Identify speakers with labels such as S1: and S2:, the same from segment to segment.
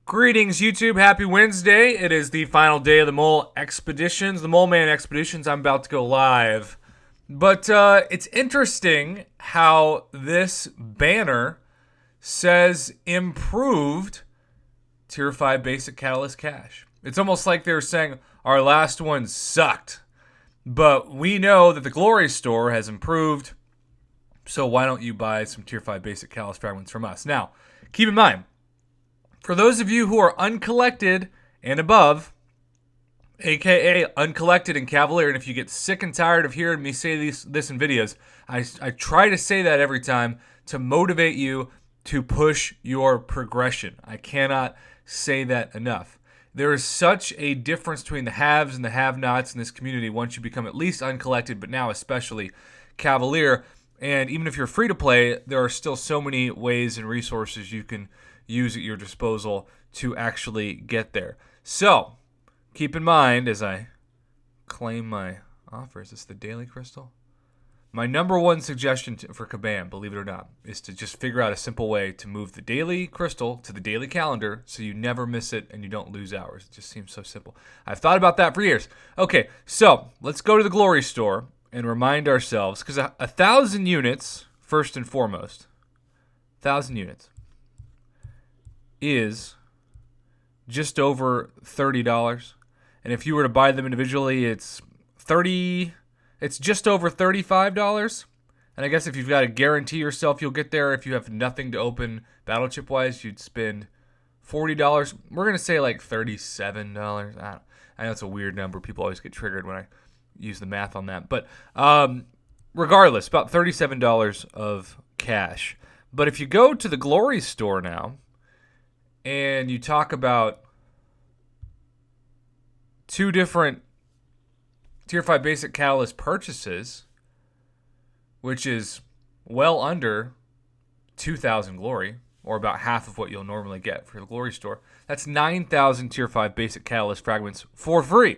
S1: Greetings, YouTube. Happy Wednesday. It is the final day of the Mole Expeditions, the Mole Man Expeditions. I'm about to go live. But it's interesting how this banner says improved Tier 5 Basic Catalyst Cache. It's almost like they're saying our last one sucked. But we know that the Glory Store has improved, so why don't you buy some Tier 5 Basic Catalyst Fragments from us? Now, keep in mind, for those of you who are uncollected and above, aka uncollected and Cavalier, and if you get sick and tired of hearing me say this in videos, I try to say that every time to motivate you to push your progression. I cannot say that enough. There is such a difference between the haves and the have-nots in this community once you become at least uncollected, but now especially Cavalier. And even if you're free to play, there are still so many ways and resources you can use at your disposal to actually get there. So, keep in mind as I claim my offer, is this the Daily Crystal? My number one suggestion for Kabam, believe it or not, is to just figure out a simple way to move the Daily Crystal to the daily calendar so you never miss it and you don't lose hours. It just seems so simple. I've thought about that for years. Okay, so let's go to the Glory Store and remind ourselves, because 1,000 units, first and foremost, 1,000 units is just over $30. And if you were to buy them individually, it's just over $35. And I guess if you've got to guarantee yourself you'll get there, if you have nothing to open battle chip wise, you'd spend $40. We're going to say like $37. I know it's a weird number. People always get triggered when I use the math on that. But regardless, about $37 of cash. But if you go to the Glory Store now, and you talk about two different Tier 5 Basic Catalyst purchases, which is well under 2,000 glory, or about half of what you'll normally get for the Glory Store. That's 9,000 Tier 5 Basic Catalyst fragments for free.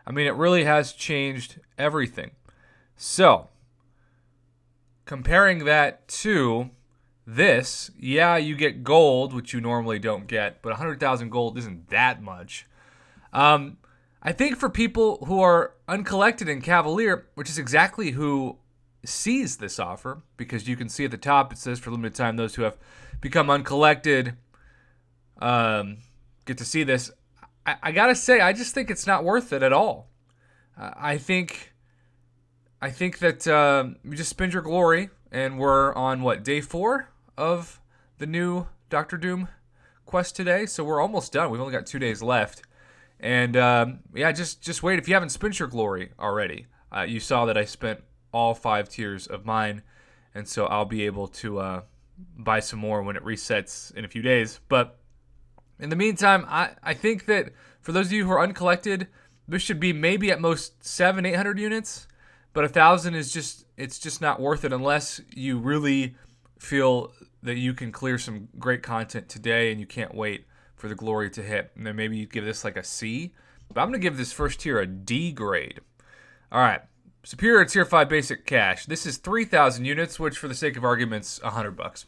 S1: I mean, it really has changed everything. So, comparing that to this, yeah, you get gold, which you normally don't get, but 100,000 gold isn't that much. I think for people who are uncollected in Cavalier, which is exactly who sees this offer, because you can see at the top it says for limited time those who have become uncollected get to see this. I gotta say, I just think it's not worth it at all. I think that you just spend your glory, and we're on day 4 of the new Doctor Doom quest today, so we're almost done. We've only got 2 days left, and just wait. If you haven't spent your glory already, you saw that I spent all 5 tiers of mine, and so I'll be able to buy some more when it resets in a few days. But in the meantime, I think that for those of you who are uncollected, this should be maybe at most 700-800 units, but 1,000 is just not worth it unless you really feel that you can clear some great content today and you can't wait for the glory to hit. And then maybe you give this like a C, but I'm going to give this first tier a D grade. All right, Superior Tier 5 Basic Cache. This is 3,000 units, which for the sake of arguments, $100.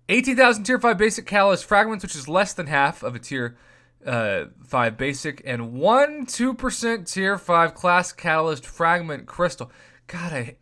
S1: 18,000 Tier 5 Basic Catalyst Fragments, which is less than half of a Tier 5 Basic, and 2% Tier 5 Class Catalyst Fragment Crystal. God,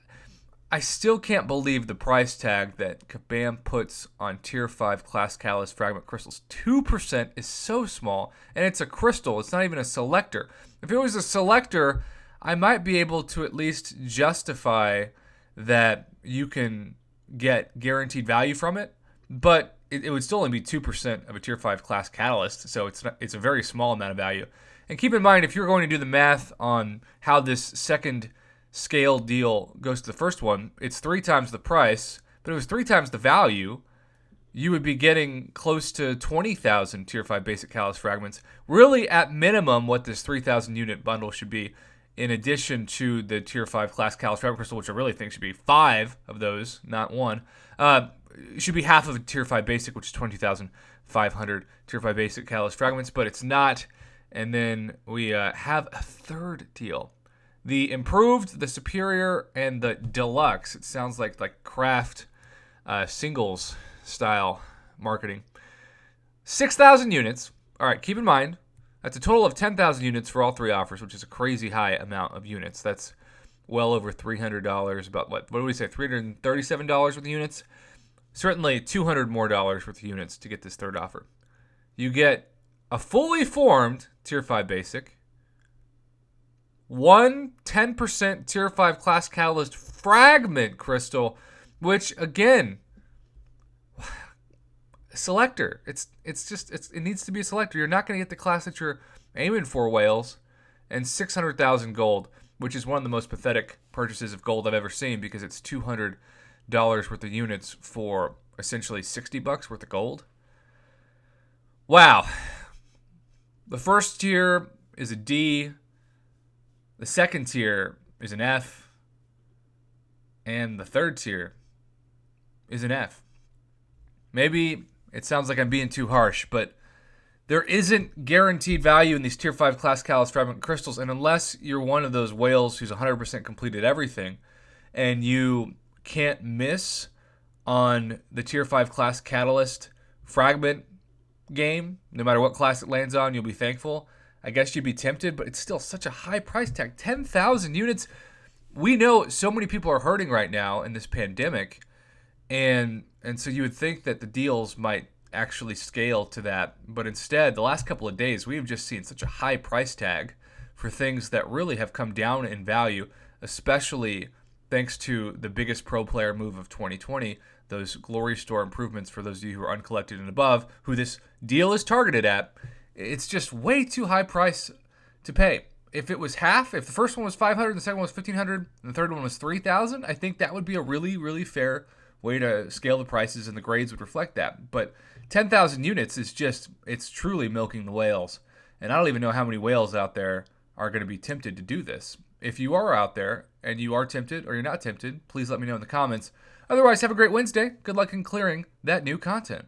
S1: I still can't believe the price tag that Kabam puts on Tier 5 Class Catalyst Fragment Crystals. 2% is so small, and it's a crystal. It's not even a selector. If it was a selector, I might be able to at least justify that you can get guaranteed value from it, but it would still only be 2% of a Tier 5 Class Catalyst, so it's a very small amount of value. And keep in mind, if you're going to do the math on how this second scale deal goes to the first one, it's 3 times the price, but if it was 3 times the value, you would be getting close to 20,000 Tier 5 Basic Catalyst Fragments. Really, at minimum, what this 3,000 unit bundle should be, in addition to the Tier 5 Class Catalyst Fragment Crystal, which I really think should be 5 of those, not 1, should be half of a Tier 5 Basic, which is 20,500 Tier 5 Basic Catalyst Fragments, but it's not. And then we have a third deal. The improved, the superior, and the deluxe. It sounds like craft singles style marketing. 6,000 units. All right, keep in mind, that's a total of 10,000 units for all three offers, which is a crazy high amount of units. That's well over $300. About what do we say? $337 worth of units. Certainly $200 more worth of units to get this third offer. You get a fully formed Tier 5 Basic, one 10% Tier 5 Class Catalyst Fragment Crystal, which again, selector. It needs to be a selector. You're not going to get the class that you're aiming for, Whales, and 600,000 gold, which is one of the most pathetic purchases of gold I've ever seen because it's $200 worth of units for essentially $60 worth of gold. Wow. The first tier is a D. The second tier is an F. And the third tier is an F. Maybe it sounds like I'm being too harsh, but there isn't guaranteed value in these Tier 5 Class Catalyst Fragment Crystals, and unless you're one of those whales who's 100% completed everything, and you can't miss on the Tier 5 Class Catalyst Fragment game, no matter what class it lands on, you'll be thankful. I guess you'd be tempted, but it's still such a high price tag. 10,000 units. We know so many people are hurting right now in this pandemic, and so you would think that the deals might actually scale to that, but instead, the last couple of days, we have just seen such a high price tag for things that really have come down in value, especially thanks to the biggest pro player move of 2020, those Glory Store improvements for those of you who are uncollected and above, who this deal is targeted at. It's just way too high price to pay. If it was half, if the first one was 500, the second one was 1,500, and the third one was 3,000, I think that would be a really, really fair way to scale the prices, and the grades would reflect that. But 10,000 units is just, it's truly milking the whales. And I don't even know how many whales out there are going to be tempted to do this. If you are out there and you are tempted or you're not tempted, please let me know in the comments. Otherwise, have a great Wednesday. Good luck in clearing that new content.